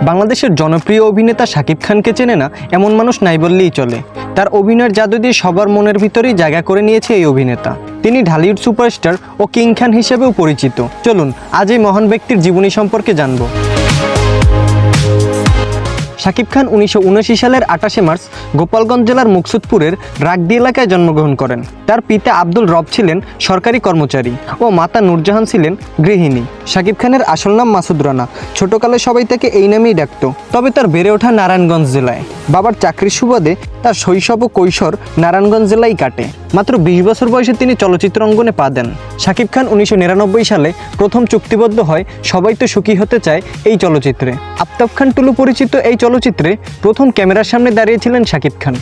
বাংলাদেশের জনপ্রিয় অভিনেতা শাকিব খানকে চেনে না এমন মানুষ নাই বললেই চলে। তার অভিনয়ের জাদু দিয়ে সবার মনের ভিতরেই জায়গা করে নিয়েছে এই অভিনেতা। তিনি ঢালিউড সুপারস্টার ও কিং খান হিসেবেও পরিচিত। চলুন আজ এই মহান ব্যক্তির জীবনী সম্পর্কে জানব। শাকিব খান 1979 সালের 28 মার্চ গোপালগঞ্জ জেলার মুকসুদপুরের রাগদি এলাকায় জন্মগ্রহণ করেন। তার পিতা আব্দুল রব ছিলেন সরকারি কর্মচারী ও মাতা নূরজাহান ছিলেন গৃহিণী। শাকিব খানের আসল নাম মাসুদ রানা। ছোটকালে সবাই তাকে এই নামেই ডাকত। তবে তার বেড়ে ওঠা নারায়ণগঞ্জ জেলায়। বাবার চাকরির সুবাদে তার শৈশব ও কৈশোর নারায়ণগঞ্জ জেলায় কাটে। মাত্র 20 বছর বয়সে তিনি চলচ্চিত্র অঙ্গনে পা দেন। শাকিব খান 1999 সালে প্রথম চুক্তিবদ্ধ হয় সবাই তো সুখী হতে চায় এই চলচ্চিত্রে। আফতাব খান টুলু পরিচিত এই চলচ্চিত্রে প্রথম ক্যামেরার সামনে দাঁড়িয়েছিলেন শাকিব খান।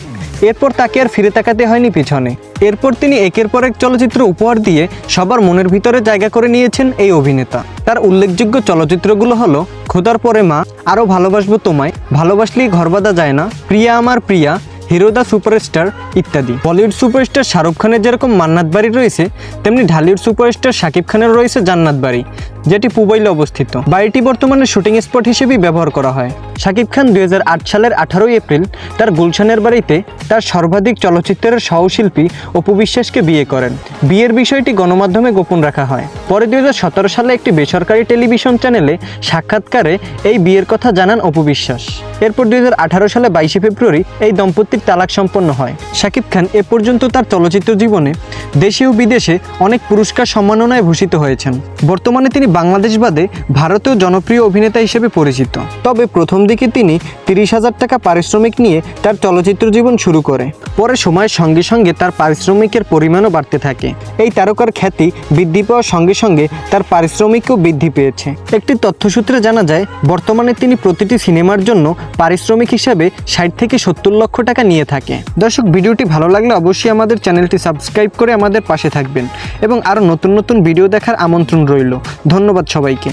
এরপর তাকে আর ফিরে তাকাতে হয়নি পিছনে। এরপর তিনি একের পর এক চলচ্চিত্র উপহার দিয়ে সবার মনের ভিতরে জায়গা করে নিয়েছেন এই অভিনেতা। তার উল্লেখযোগ্য চলচ্চিত্রগুলো হলো খোদার পরে মা, আরও ভালোবাসবো তোমায়, ভালোবাসলেই ঘর বাঁধা যায় না, প্রিয়া আমার প্রিয়া, হিরো দ্য সুপারস্টার ইত্যাদি। বলিউড সুপারস্টার শাহরুখ খানের যেরকম মান্নাত বাড়ি রয়েছে, তেমনি ঢালিউড সুপারস্টার শাকিব খানের রয়েছে জান্নাত বাড়ি, যেটি পুবাইলে অবস্থিত। বাড়িটি বর্তমানে শুটিং স্পট হিসেবেই ব্যবহার করা হয়। শাকিব খান 2008 সালের 18 এপ্রিল তার গুলশানের বাড়িতে তার সর্বাধিক চলচ্চিত্রের সহশিল্পী অপু বিশ্বাসকে বিয়ে করেন। বিয়ের বিষয়টি গণমাধ্যমে গোপন রাখা হয়। পরে 2017 সালে একটি বেসরকারি টেলিভিশন চ্যানেলে সাক্ষাৎকারে এই বিয়ের কথা জানান অপু বিশ্বাস। এরপর 2018 সালে 22 ফেব্রুয়ারি এই দম্পতির তালাক সম্পন্ন হয়। শাকিব খান এ পর্যন্ত তার চলচ্চিত্র জীবনে দেশে ও বিদেশে অনেক পুরস্কার সম্মাননায় ভূষিত হয়েছেন। বর্তমানে তিনি বাংলাদেশ বাদে ভারতীয় জনপ্রিয় অভিনেতা হিসেবে পরিচিত। তবে প্রথম দিকে তিনি 30,000 টাকা পারিশ্রমিক নিয়ে তার চলচ্চিত্র জীবন শুরু করে। পরে সময়ের সঙ্গে সঙ্গে তার পারিশ্রমিকের পরিমাণও বাড়তে থাকে। এই তারকার খ্যাতি বৃদ্ধি পাওয়ার সঙ্গে সঙ্গে তার পারিশ্রমিকও বৃদ্ধি পেয়েছে। একটি তথ্যসূত্রে জানা যায় বর্তমানে তিনি প্রতিটি সিনেমার জন্য পারিশ্রমিক হিসাবে 60 থেকে 70 লক্ষ টাকা নিয়ে থাকে। দর্শক, ভিডিওটি ভালো লাগলে অবশ্যই আমাদের চ্যানেলটি সাবস্ক্রাইব করে আমাদের পাশে থাকবেন এবং আরও নতুন নতুন ভিডিও দেখার আমন্ত্রণ রইল। ধন্যবাদ সবাইকে।